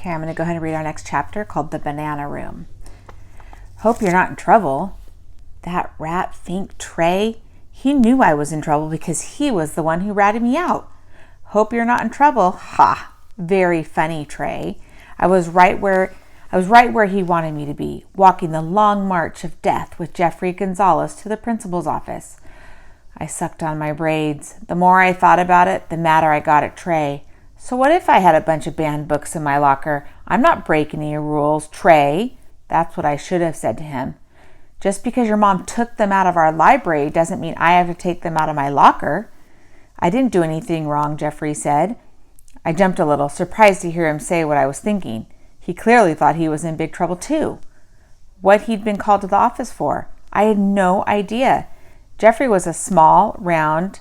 Okay, I'm going to go ahead and read our next chapter called The Banana Room. Hope you're not in trouble. That rat Fink Trey, he knew I was in trouble because he was the one who ratted me out. Hope you're not in trouble. Ha! Very funny, Trey. I was right where he wanted me to be, walking the long march of death with Jeffrey Gonzalez to the principal's office. I sucked on my braids. The more I thought about it, the madder I got at Trey. So what if I had a bunch of banned books in my locker? I'm not breaking any rules, Trey. That's what I should have said to him. Just because your mom took them out of our library doesn't mean I have to take them out of my locker. I didn't do anything wrong, Jeffrey said. I jumped a little, surprised to hear him say what I was thinking. He clearly thought he was in big trouble too. What he'd been called to the office for? I had no idea. Jeffrey was a small, round,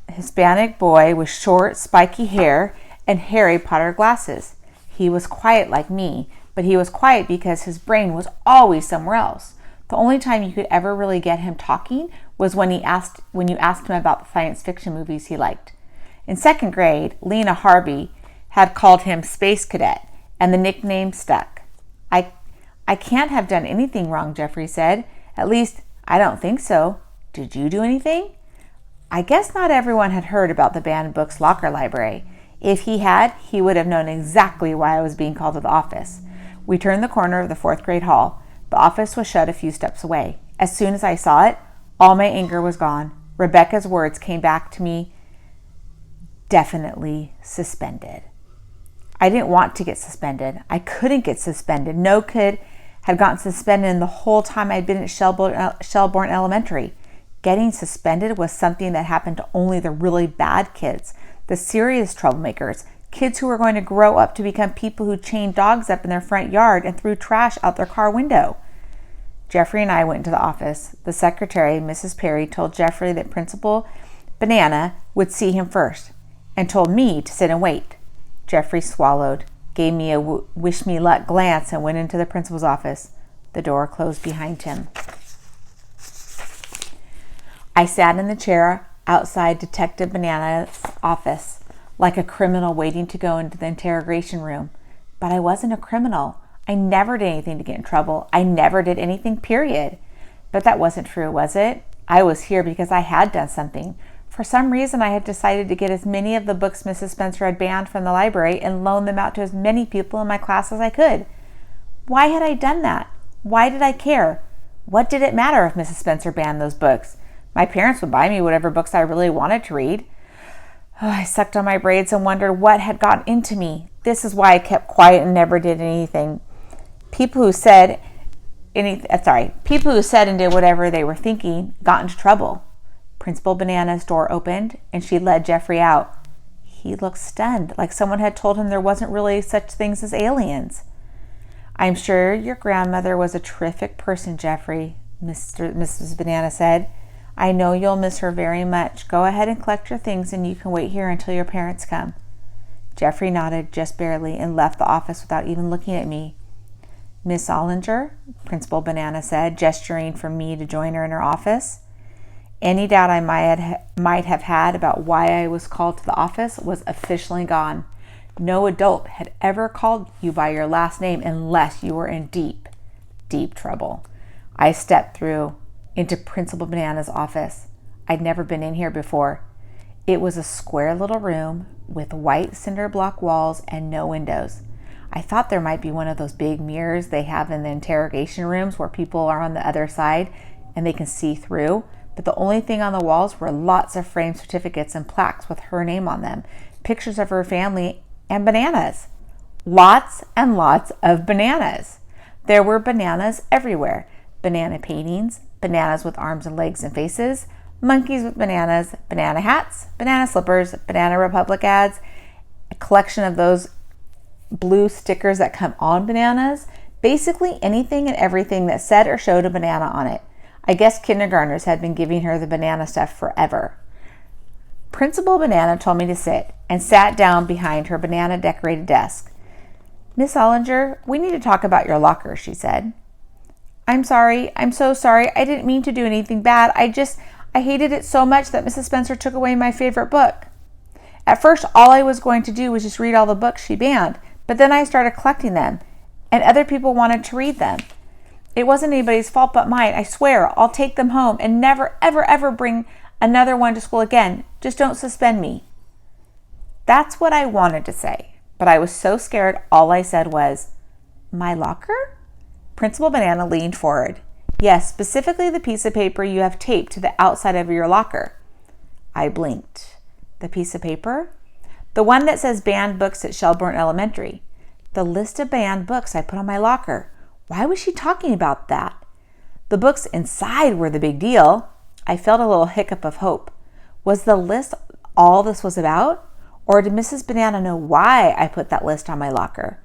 Hispanic boy with short, spiky hair and Harry Potter glasses. He was quiet like me, but he was quiet because his brain was always somewhere else. The only time you could ever really get him talking was when you asked him about the science fiction movies he liked. In second grade, Lena Harvey had called him Space Cadet, and the nickname stuck. I can't have done anything wrong, Jeffrey said. At least, I don't think so. Did you do anything? I guess not everyone had heard about the banned books locker library. If he had, he would have known exactly why I was being called to the office. We turned the corner of the fourth grade hall. The office was shut a few steps away. As soon as I saw it, all my anger was gone. Rebecca's words came back to me, definitely suspended. I didn't want to get suspended. I couldn't get suspended. No kid had gotten suspended in the whole time I'd been at Shelbourne Elementary. Getting suspended was something that happened to only the really bad kids, the serious troublemakers, kids who were going to grow up to become people who chained dogs up in their front yard and threw trash out their car window. Jeffrey and I went into the office. The secretary, Mrs. Perry, told Jeffrey that Principal Banana would see him first and told me to sit and wait. Jeffrey swallowed, gave me a wish me luck glance, and went into the principal's office. The door closed behind him. I sat in the chair outside Detective Banana's office, like a criminal waiting to go into the interrogation room. But I wasn't a criminal. I never did anything to get in trouble. I never did anything, period. But that wasn't true, was it? I was here because I had done something. For some reason, I had decided to get as many of the books Mrs. Spencer had banned from the library and loan them out to as many people in my class as I could. Why had I done that? Why did I care? What did it matter if Mrs. Spencer banned those books? My parents would buy me whatever books I really wanted to read. I sucked on my braids and wondered what had gotten into me. This is why I kept quiet and never did anything. People who said and did whatever they were thinking got into trouble. Principal Banana's door opened and she led Jeffrey out. He looked stunned, like someone had told him there wasn't really such things as aliens. I'm sure your grandmother was a terrific person, Jeffrey, Mrs. Banana said. I know you'll miss her very much. Go ahead and collect your things and you can wait here until your parents come. Jeffrey nodded just barely and left the office without even looking at me. Miss Ollinger, Principal Banana said, gesturing for me to join her in her office. Any doubt I might have had about why I was called to the office was officially gone. No adult had ever called you by your last name unless you were in deep, deep trouble. I stepped through into Principal Banana's office. I'd never been in here before. It was a square little room with white cinder block walls and no windows. I thought there might be one of those big mirrors they have in the interrogation rooms where people are on the other side and they can see through. But the only thing on the walls were lots of framed certificates and plaques with her name on them, pictures of her family, and bananas. Lots and lots of bananas. There were bananas everywhere. Banana paintings, bananas with arms and legs and faces, monkeys with bananas, banana hats, banana slippers, Banana Republic ads, a collection of those blue stickers that come on bananas, basically anything and everything that said or showed a banana on it. I guess kindergartners had been giving her the banana stuff forever. Principal Banana told me to sit and sat down behind her banana-decorated desk. Miss Ollinger, we need to talk about your locker, she said. I'm sorry. I'm so sorry. I didn't mean to do anything bad. I hated it so much that Mrs. Spencer took away my favorite book. At first, all I was going to do was just read all the books she banned, But then I started collecting them, and other people wanted to read them. It wasn't anybody's fault but mine. I swear, I'll take them home and never, ever, ever bring another one to school again. Just don't suspend me. That's what I wanted to say, but I was so scared, all I said was, my locker? Principal Banana leaned forward. Yes, specifically the piece of paper you have taped to the outside of your locker. I blinked. The piece of paper? The one that says banned books at Shelburne Elementary. The list of banned books I put on my locker. Why was she talking about that? The books inside were the big deal. I felt a little hiccup of hope. Was the list all this was about? Or did Mrs. Banana know why I put that list on my locker?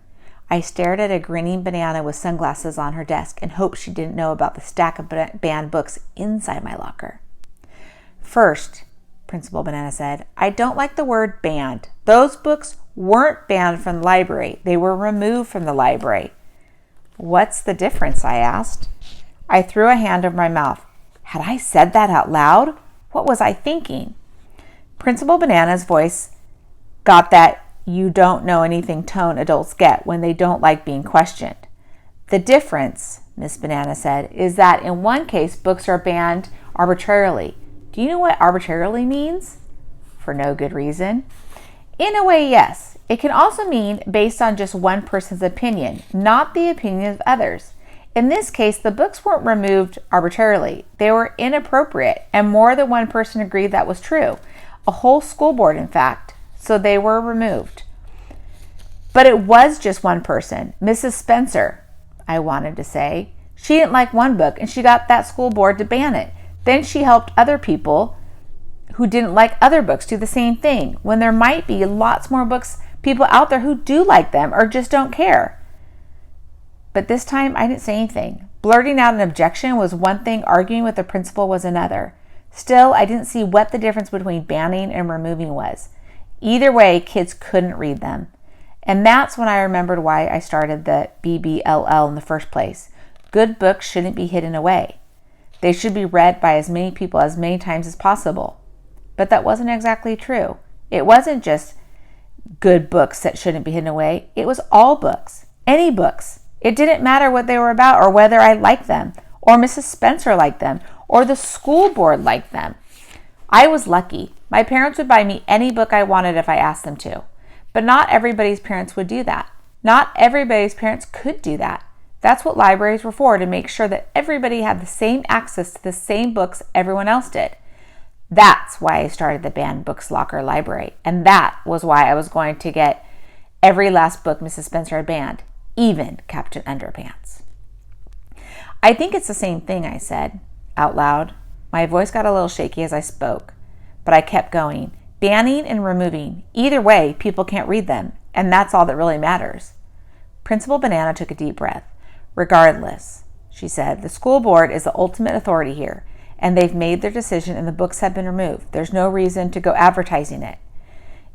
I stared at a grinning banana with sunglasses on her desk and hoped she didn't know about the stack of banned books inside my locker. First, Principal Banana said, I don't like the word banned. Those books weren't banned from the library. They were removed from the library. What's the difference? I asked. I threw a hand over my mouth. Had I said that out loud? What was I thinking? Principal Banana's voice got that you don't know anything tone adults get when they don't like being questioned. The difference, Miss Banana said, is that in one case, books are banned arbitrarily. Do you know what arbitrarily means? For no good reason. In a way, yes. It can also mean based on just one person's opinion, not the opinion of others. In this case, the books weren't removed arbitrarily. They were inappropriate, and more than one person agreed that was true. A whole school board, in fact. So they were removed. But it was just one person, Mrs. Spencer, I wanted to say. She didn't like one book, and she got that school board to ban it. Then she helped other people who didn't like other books do the same thing, when there might be lots more people out there who do like them or just don't care. But this time I didn't say anything. Blurting out an objection was one thing, arguing with the principal was another. Still, I didn't see what the difference between banning and removing was. Either way, kids couldn't read them. And that's when I remembered why I started the BBLL in the first place. Good books shouldn't be hidden away. They should be read by as many people as many times as possible. But that wasn't exactly true. It wasn't just good books that shouldn't be hidden away. It was all books, any books. It didn't matter what they were about or whether I liked them, or Mrs. Spencer liked them, or the school board liked them. I was lucky. My parents would buy me any book I wanted if I asked them to. But not everybody's parents would do that. Not everybody's parents could do that. That's what libraries were for, to make sure that everybody had the same access to the same books everyone else did. That's why I started the Banned Books Locker Library. And that was why I was going to get every last book Mrs. Spencer had banned, even Captain Underpants. I think it's the same thing, I said out loud. My voice got a little shaky as I spoke, but I kept going. Banning and removing. Either way, people can't read them, and that's all that really matters. Principal Banana took a deep breath. Regardless, she said, the school board is the ultimate authority here, and they've made their decision and the books have been removed. There's no reason to go advertising it.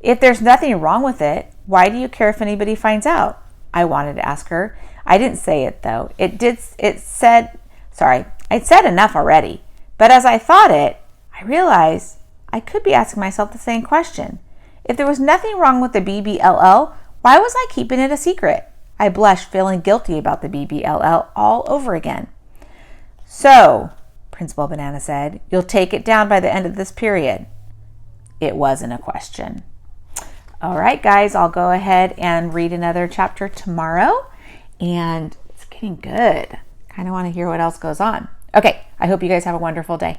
If there's nothing wrong with it, why do you care if anybody finds out? I wanted to ask her. I didn't say it though. I'd said enough already. But as I thought it, I realized I could be asking myself the same question. If there was nothing wrong with the BBLL, why was I keeping it a secret? I blushed, feeling guilty about the BBLL all over again. So, Principal Banana said, you'll take it down by the end of this period. It wasn't a question. All right, guys, I'll go ahead and read another chapter tomorrow. And it's getting good. Kind of want to hear what else goes on. Okay, I hope you guys have a wonderful day.